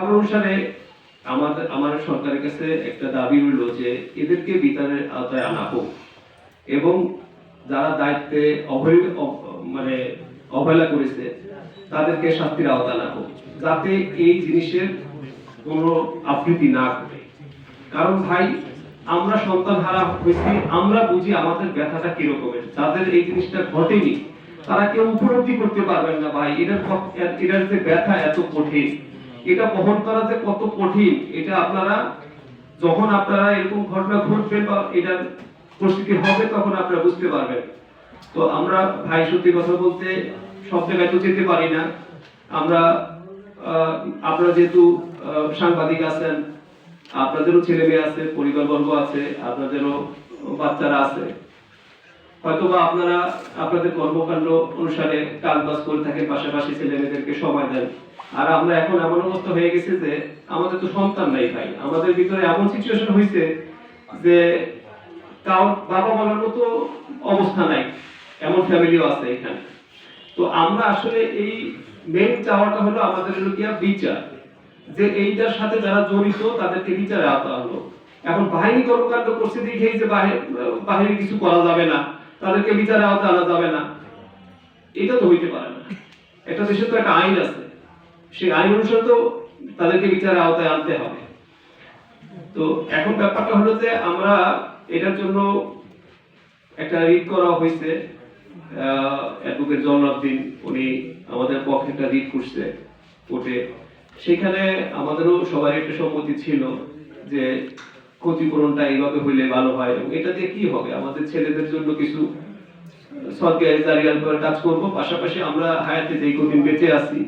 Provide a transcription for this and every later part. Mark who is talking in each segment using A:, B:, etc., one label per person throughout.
A: অনুসারে আমার সরকারের কাছে একটা দাবি রইল যে এদেরকে বিচারের আওতায় আনা হোক এবং যারা দায়িত্বে মানে অবহেলা করেছে তাদেরকে শাস্তির আওতায় আনা হোক, যাতে এই জিনিসের কোনো আবৃত্তি না করে। কারণ ভাই, আমরা সন্তান হারা হয়েছি, আমরা বুঝি আমাদের ব্যথাটা কিরকমের। যাদের এই জিনিসটা ঘটেনি তারা কেউ উপলব্ধি করতে পারবেন না ভাই, এটার যে ব্যথা এত কঠিন, এটা বহন করা যে কত কঠিন, এটা আপনারা যখন আপনারা এরকম ঘটনা ঘটবে বা এটার পরিস্থিতি হবে তখন আপনারা বুঝতে পারবেন। তো আমরা ভাই সত্যি কথা বলতে সব জায়গায় তো যেতে পারি না। আমরা আপনারা যেহেতু সাংবাদিক আছেন, আপনাদেরও ছেলে মেয়ে আছে, পরিবারবর্গ আছে, আপনাদেরও বাচ্চারা আছে, হয়তোবা আপনারা আপনাদের কর্মকাণ্ড অনুসারে কাজবাজ করে থাকেন, পাশাপাশি ছেলে মেয়েদেরকে সময় দেন। আর আমরা এখন এমন অবস্থা হয়ে গেছে যে আমাদের তো সন্তান নাই ভাই, আমাদের ভিতরে এমন সিচুয়েশন হয়েছে যে কারোর বাবা বলার মতো অবস্থা নাই, এমন ফ্যামিলিও আছে এখানে। তো আমরা আসলে এই মেন চাওয়াটা হলো আমাদের বিচার, যে এইটার সাথে যারা জড়িত তাদেরকে বিচারে আওতা হলো। এখন বাহিনী কর্মকাণ্ড করছে দেখেই যে বাহিনী কিছু করা যাবে না, তাদেরকে বিচারে আওতা আনা যাবে না, এটা তো হইতে পারে না। একটা দেশে তো একটা আইন আছে, সেই আইন অনুসারে তো তাদেরকে বিচারে আওতায় আনতে হবে। তো এখন ব্যাপারটা হলো যে আমরা এটার জন্য একটা রিট করা হয়েছে, অ্যাডভোকেট জওয়ানুদ্দিন উনি আমাদের পক্ষে একটা রিট করছে কোর্টে। সেখানে আমাদেরও সবার একটা সম্মতি ছিল যে ক্ষতিপূরণটা এইভাবে হইলে ভালো হয়, এবং এটা দিয়ে কি হবে, আমাদের ছেলেদের জন্য কিছু সরকারি জারিয়াল করে কাজ করব, পাশাপাশি আমরা হায়াতে যেই কদিন বেঁচে আছি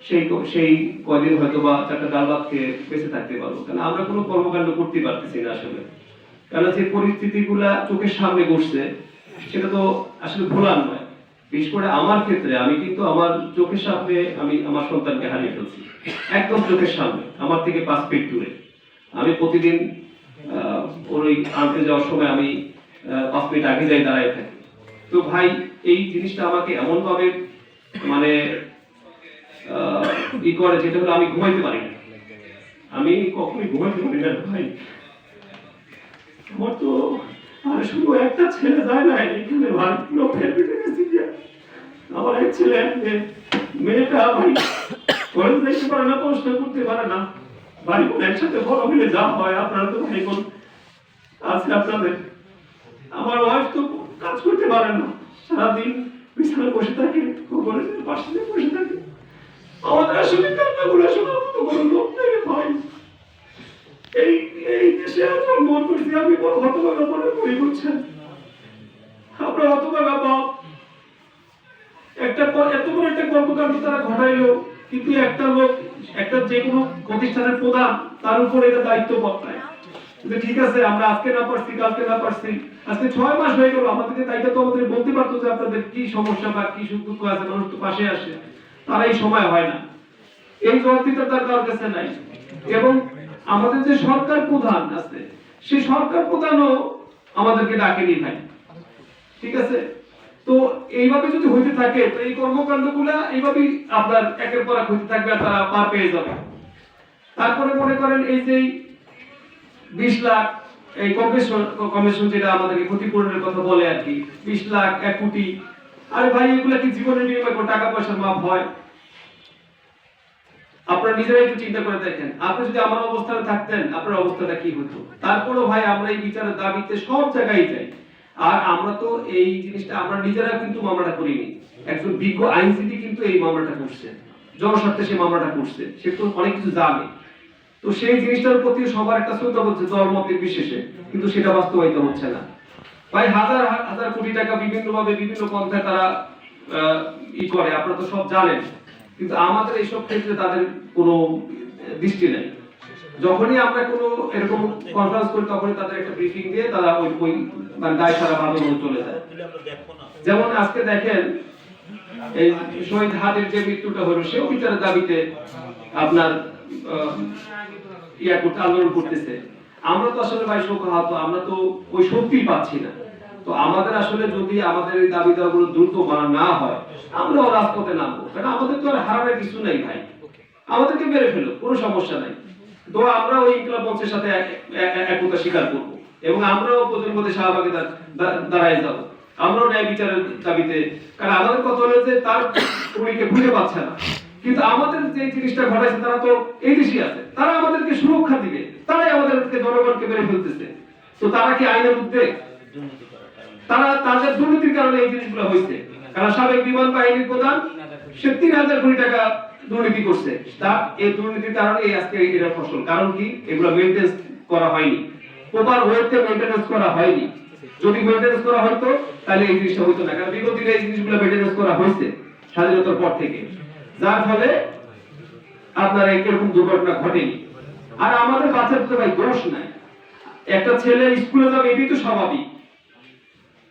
A: সেই কদিন হয়তো বা একটা ডাল ভাত খেয়ে বেঁচে থাকতে পারবো। কারণ আমরা কোনো কর্মকাণ্ড করতে পারতেছি না আসলে, কারণ যে পরিস্থিতিগুলা চোখের সামনে ঘটছে সেটা তো আসলে ভোলার নয়। বিশেষ করে আমার ক্ষেত্রে আমি কিন্তু আমার চোখের সামনে আমি আমার সন্তানকে হারিয়ে ফেলছি, একদম চোখের সামনে, আমার থেকে 5 ফিট দূরে। আমি প্রতিদিন ওই আনতে যাওয়ার সময় আমি 5 মিনিট আগে যাই, দাঁড়ায় থাকি। তো ভাই, এই জিনিসটা আমাকে এমন ভাবে মানে ই করে, যেটা হলো আমি ঘুমাইতে পারি না, আমি কখনোই ঘুমাইতে পারি না ভাই। আমার তো আর শুধু একটা ছেলে যায় না এখানে ভাই, পুরো ফেলতে গেছি। আমার এক ছেলে মেয়েটা ভাই কলেজ যাইতে পারে না, পড়াশোনা করতে পারে না, বাড়ি বোন একসাথে বড় হলে যা হয়, আপনারা তো ভাই বোন আছে আপনাদের। আমার ওয়াইফ তো কাজ করতে পারে না, সারাদিন বিছানায় বসে থাকে, কলেজের পাশে বসে থাকে। আমাদের আসলে কান্নাগুলো শোনার মতো কোনো লোক নেই ভাই। এই দেশে এত মন করছি আমি, বড় হতভাগা মনে করি, বুঝছেন? আপনার হতভাগা বাপ এত বড় একটা কর্মকাণ্ড তারা ঘটাইলো, কিন্তু একটা লোক একটা যে কোনো প্রতিষ্ঠানের প্রধান তার উপর এটা দায়িত্ব বর্তায় যে ঠিক আছে আমরা আজকে না পারছি, কালকে না পারছি, আজকে 6 মাস হয়ে গেল, আমাদেরকে দায়িত্ব তো আমাদের বলতে পারতো যে আপনাদের কি সমস্যা বা কি সুখ দুঃখ আছে, মানুষ তো পাশে আসে। তার এই সময় হয় না, এই জবাবদিহিতা তার কারোর কাছে নাই। এবং আমাদের যে সরকার প্রধান আছে, সেই সরকার প্রধানও আমাদেরকে ডাকেনি ভাই, ঠিক আছে? তো এইভাবে যদি হইতে থাকে তো এই কর্মকাণ্ডগুলা এইভাবেই আপনার একের পর এক হইতে থাকবে, আর তারা পার পেয়ে যাবে। তারপরে মনে করেন এই যে 20 লাখ এই কমিশন যেটা আমাদেরকে ক্ষতিপূরণের কথা বলে আর কি, 20 লাখ 1 কোটি, আরে ভাই এগুলা কি জীবনের বিনিময়ে কোনো টাকা পয়সার মাপ হয়? আপনারা নিজেরাই একটু চিন্তা করে দেখেন, আপনি যদি আমার অবস্থানে থাকতেন আপনার অবস্থাটা কি হতো? তারপরেও ভাই আমরা এই বিচারের দাবিতে সব জায়গায় যাই। আর আমরা তো এই জিনিসটা আমরা নিজেরা কিন্তু মামলাটা করিনি, একজন বিজ্ঞ আইনজীবী কিন্তু এই মামলাটা করছে, জনস্বার্থে সেই মামলাটা করছে, সে তো অনেক কিছু জানে। তো সেই জিনিসটার প্রতি সবার একটা শ্রদ্ধা হচ্ছে ধর্মতে বিশেষে, কিন্তু সেটা বাস্তবায়িত হচ্ছে না ভাই। হাজার হাজার কোটি টাকা বিভিন্ন ভাবে বিভিন্ন পন্থায় তারা ই করে, আপনারা তো সব জানেন, কিন্তু আমাদের এইসব ক্ষেত্রে তাদের কোনো দৃষ্টি নেই। যখনই আমরা কোনো এরকম কনফারেন্স করি তখনই তাদের একটা ব্রিফিং দিয়ে তারা ওই মানে দায় সারা ভাবে চলে যায়। যেমন আজকে দেখেন এই শহীদ হাদির যে মৃত্যুটা হলো, সেও বিচারের দাবিতে আপনার আন্দোলন করতেছে। আমরা তো আসলে ভাই শোকাহত, আমরা তো ওই শক্তি পাচ্ছি না। তো আমাদের আসলে যদি আমাদের এই দাবি দাওয়াগুলো দ্রুত মানা না হয়, আমরাও রাজপথে নামবো, কারণ আমাদের তো আর হারানোর কিছু নাই ভাই। আমাদেরকে মেরে ফেলো, কোনো সমস্যা নাই। তো আমরা ওই ইনকিলাব মঞ্চের সাথে একতা স্বীকার করব এবং আমরাও প্রজন্মদের শাহবাগে দাঁড়ায় যাব। আমরাও ন্যায় বিচারের দাবিতে, কারণ আমাদের কথা হলো যে তার উনিকে ভুলে পাচ্ছে না, কিন্তু আমাদের যে জিনিসটা ঘটাইছে তারা তো এই দেশে আছে, তারা আমাদেরকে সুরক্ষা দিবে, তারাই আমাদেরকে জনগণকে মেরে ফেলতেছে। তো তারা কি আইনের উদ্বেগ? তারা তাদের দুর্নীতির কারণে এই জিনিসগুলো হয়েছে। কারণ সাবেক বিমান বাহিনীর প্রধান সে ৩,০০০ কোটি টাকা দুর্নীতি করছে, তার এই দুর্নীতির কারণে আজকে এর ফসল। কারণ কি? এগুলো মেইনটেনেন্স করা হয়নি, প্রপার ওয়েতে মেইনটেনেন্স করা হয়নি। যদি মেইনটেনেন্স করা হতো তাহলে এই জিনিসটা হতো না, কারণ বিগত দিনে এই জিনিসগুলো মেইনটেনেন্স করা হয়েছে স্বাধীনতার পর থেকে, যার ফলে আপনার এরকম দুর্ঘটনা ঘটেনি। আর আমাদের বাচ্চাদের তো ভাই দোষ নাই, একটা ছেলে স্কুলে যাবে এটাই তো স্বাভাবিক,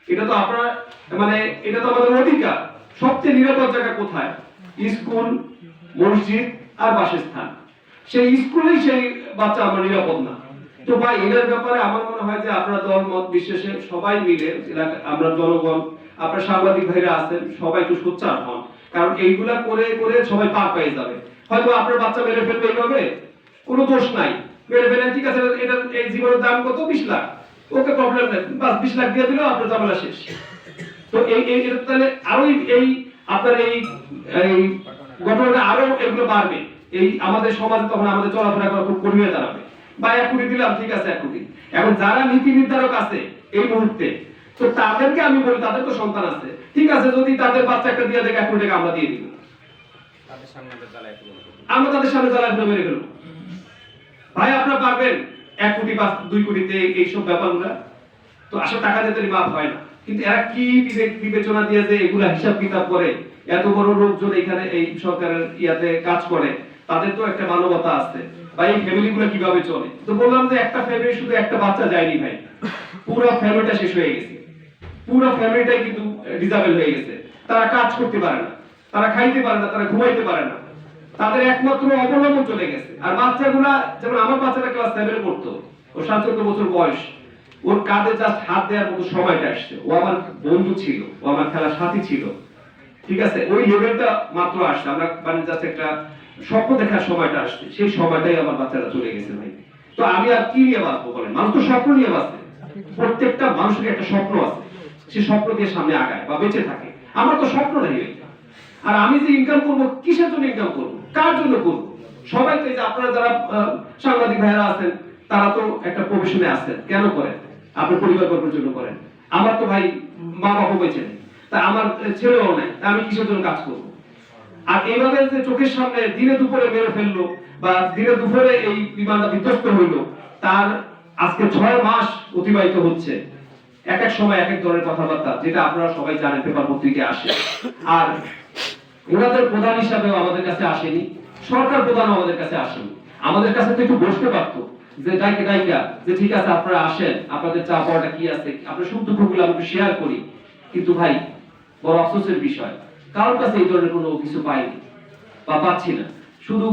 A: এটা তো আপনার মানে এটা তো আমাদের অধিকার। সবচেয়ে নিরাপদ জায়গা কোথায়? স্কুল, মসজিদ আর বাসস্থান। সেই স্কুলেই সেই বাচ্চা আমরা নিরাপদ না। তো ভাই এটার ব্যাপারে আমার মনে হয় যে আপনারা দল মত বিশেষে সবাই মিলে, আমরা জনগণ, আপনার সাংবাদিক ভাইরা আছেন, সবাই একটু সোচ্চার হন, কারণ এইগুলা করে করে সবাই পার পেয়ে যাবে। হয়তো আপনার বাচ্চা মেরে ফেলবে এইভাবে, কোনো দোষ নাই, মেরে ফেলেন, ঠিক আছে, এটা এই জীবনের দাম কত? 20 লাখ, ওকে প্রবলেম নেই, বাস 20 লাখ দিয়ে দিলেও আপনার ঝামেলা শেষ। তো এই তাহলে আরো এই আপনার এই ঘটনাটা আরো এগুলো বাড়বে, এই আমাদের সমাজে তখন আমাদের চলাফেরা করা খুব কঠিন হয়ে দাঁড়াবে। বা 1 কোটি দিলাম, ঠিক আছে 1 কোটি, এখন যারা নীতি নির্ধারক আছে এই মুহূর্তে, তো তাদেরকে আমি বলি, তাদের তো সন্তান আছে, ঠিক আছে, যদি তাদের বাচ্চা একটা দিয়ে দেখে 1 কোটি টাকা আমরা দিয়ে দিব, আমরা তাদের সামনে জ্বালায় মেরে ফেলবো। ভাই আপনারা পারবেন 1 কোটি বা 2 কোটিতে এইসব ব্যাপারগুলো? তো আসলে টাকা দিতে মাফ হয় না, কিন্তু এরা কি বিবেচনা দিয়ে যে এগুলা হিসাব কিতাব করে, এত বড় লোকজন এখানে এই সরকারের ইয়াতে কাজ করে, তাদের তো একটা মানবতা আছে। বা এই ফ্যামিলিগুলো কিভাবে চলে? তো বললাম যে একটা ফ্যামিলি শুধু একটা বাচ্চা যায়নি ভাই, পুরো ফ্যামিলিটা শেষ হয়ে গেছে, পুরো ফ্যামিলিটাই কিন্তু ডিসেবল হয়ে গেছে। তারা কাজ করতে পারে না, তারা খাইতে পারে না, তারা ঘুমাইতে পারে না, তাদের একমাত্র অবলম্বন চলে গেছে। আর বাচ্চাগুলা, যেমন আমার বাচ্চাটা ক্লাস 7 এ পড়তো, ও 7-14 বছর বয়স, ওর কাঁধে জাস্ট হাত দেওয়ার মতো সময়টা আসছে, ও আমার বন্ধু ছিল, ও আমার খেলার সাথী ছিল, ঠিক আছে, ওই লেভেলটা মাত্র আসছে, আমরা মানে জাস্ট একটা স্বপ্ন দেখার সময়টা আসছে, সেই সময়টাই আমার বাচ্চারা চলে গেছে ভাই। তো আমি আর কি নিয়ে বাঁচবো বলেন? মানুষ তো স্বপ্ন নিয়ে বাঁচে, প্রত্যেকটা মানুষের একটা স্বপ্ন আছে, সে স্বপ্ন দিয়ে সামনে আগায় বা বেঁচে থাকে। আমার তো স্বপ্ন নেই, আর আমি যে ইনকাম করবো, কিসের জন্য ইনকাম করবো, কার জন্য করবো? সবাই তো, এই যে আপনারা যারা সাংবাদিক ভাইরা আছেন, তারা তো একটা প্রফেশনে আছেন, কেন করেন? আপনার পরিবার বর্গের জন্য করেন। আমার তো ভাই মা বাবা বেঁচে নেই, তা আমার ছেলেও নেই, আমি কিসের জন্য কাজ করবো? আর এইভাবে যে চোখের সামনে দিনে দুপুরে মেরে ফেললো, বা দিনে দুপুরে এই বিমানটা বিধ্বস্ত হইলো, তার আজকে 6 মাস অতিবাহিত হচ্ছে। এক এক সময় এক এক ধরনের কথাবার্তা, যেটা আপনারা সবাই জানেন, পেপার পত্রিকায় আসে। আর ওনাদের প্রধান হিসাবেও আমাদের কাছে আসেনি, সরকার প্রধান আমাদের কাছে আসেনি। আমাদের কাছে তো একটু বসতে পারতো, যে ডাইকা যে ঠিক আছে আপনারা আসেন, আপনাদের চা পাওয়াটা কি আছে, আপনার সুখ দুঃখগুলো আমরা একটু শেয়ার করি। কিন্তু ভাই বড় আফসোসের বিষয়, কারোর কাছে এই ধরনের কোনো কিছু পাইনি বা পাচ্ছি না। শুধু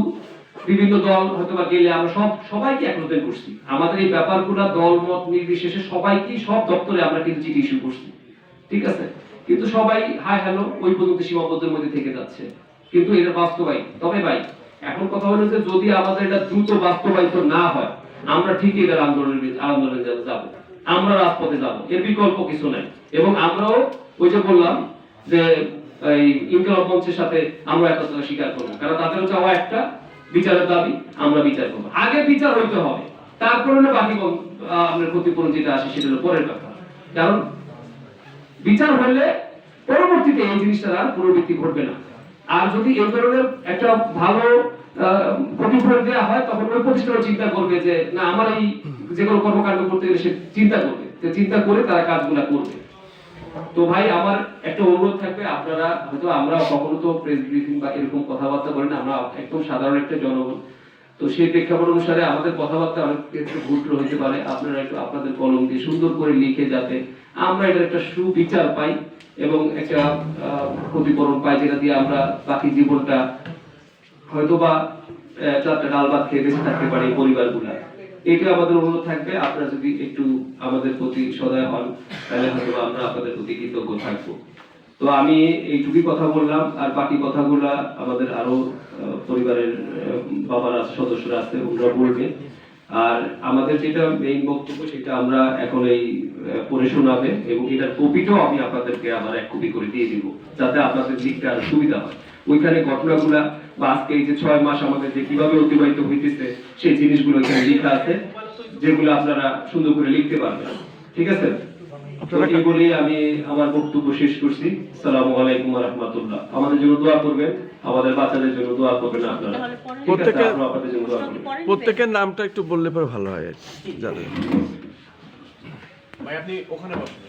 A: বিভিন্ন দল হয়তো বা গেলে আমরা সবাইকে একত্রিত করছি, আমাদের এই ব্যাপারগুলো দল মত নির্বিশেষে সবাইকে, সব দপ্তরে আমরা কিন্তু চিঠি ইস্যু করছি, ঠিক আছে, কিন্তু সবাই হাই হ্যালো ওই পর্যন্ত সীমাবদ্ধের মধ্যে থেকে যাচ্ছে, কিন্তু এটা বাস্তবায়িত। তবে ভাই এখন কথা হলো যে যদি আমাদের এটা দ্রুত বাস্তবায়িত না হয়, আমরা ঠিকই এটার আন্দোলনে যাব, আমরা রাজপথে যাব, এর বিকল্প কিছু নাই। এবং আমরাও ওই যে বললাম যে এই ইনকিলাব মঞ্চের সাথে আমরা একত্রতা স্বীকার করবো, কারণ তাদেরও চাওয়া একটা বিচারের দাবি, আমরা বিচার করবো, আগে বিচার হইতে হবে, তারপরে না বাকি আপনার ক্ষতিপূরণ যেটা আসে সেটা হলো পরের কথা। কারণ বিচার হলে পরবর্তীতে এই জিনিসটা আর পুনরাবৃত্তি ঘটবে না। আর যদি এই ধরনের একটা ভালো প্রতিফলন দেওয়া হয়, তখন ওই প্রতিষ্ঠানও চিন্তা করবে যে না, আমার এই যে কোনো কর্মকাণ্ড করতে গেলে সে চিন্তা করবে, চিন্তা করে তারা কাজগুলা করবে। তো ভাই আমার একটা অনুরোধ থাকবে, আপনারা হয়তো, আমরা কখনো তো প্রেস ব্রিফিং বা এরকম কথাবার্তা বলি না, আমরা একদম সাধারণ একটা জনগণ, তো সেই প্রেক্ষাপট অনুসারে আমাদের কথাবার্তা অনেক ক্ষেত্রে ভুল হতে পারে। আপনারা একটু আপনাদের কলম দিয়ে সুন্দর করে লিখে, যাতে আমরা এটার একটা সুবিচার পাই এবং একটা ক্ষতিপূরণ পাই, যেটা দিয়ে আমরা বাকি জীবনটা হয়তো বা চারটা ডাল ভাত খেয়ে বেঁচে থাকতে পারি পরিবারগুলা। এটা আমাদের অনুরোধ থাকবে, আপনারা যদি একটু আমাদের প্রতি সদয় হন, তাহলে হয়তো আমরা আপনাদের প্রতি কৃতজ্ঞ থাকবো। তো আমি এইটুকুই কথা বললাম, আর বাকি কথাগুলা আমাদের আরো পরিবারের বাবারা সদস্যরা আছে, ওরা বলবে। আর আমাদের যেটা মেইন বক্তব্য সেটা আমরা এখন এই পড়ে শোনাবে, এবং এটার কপিটাও আমি আপনাদেরকে আবার এক কপি করে দিয়ে দিব, যাতে আপনাদের লিখতে আরো সুবিধা হয়। ওইখানে ঘটনাগুলা বা আজকে এই যে 6 মাস আমাদের যে কিভাবে অতিবাহিত হইতেছে সেই জিনিসগুলো এখানে লেখা আছে, যেগুলো আপনারা সুন্দর করে লিখতে পারবেন। ঠিক আছে? তো এই বলেই আমি আমার বক্তব্য শেষ করছি। আসসালামু আলাইকুম ওয়া রাহমাতুল্লাহ। আমাদের জন্য দোয়া করবেন, আমাদের বাচ্চাদের জন্য দোয়া করবেন আপনারা।
B: প্রত্যেকের নামটা একটু বললে পরে ভালো হয় জানেন।
C: ভাই আপনি ওখানে বসেন।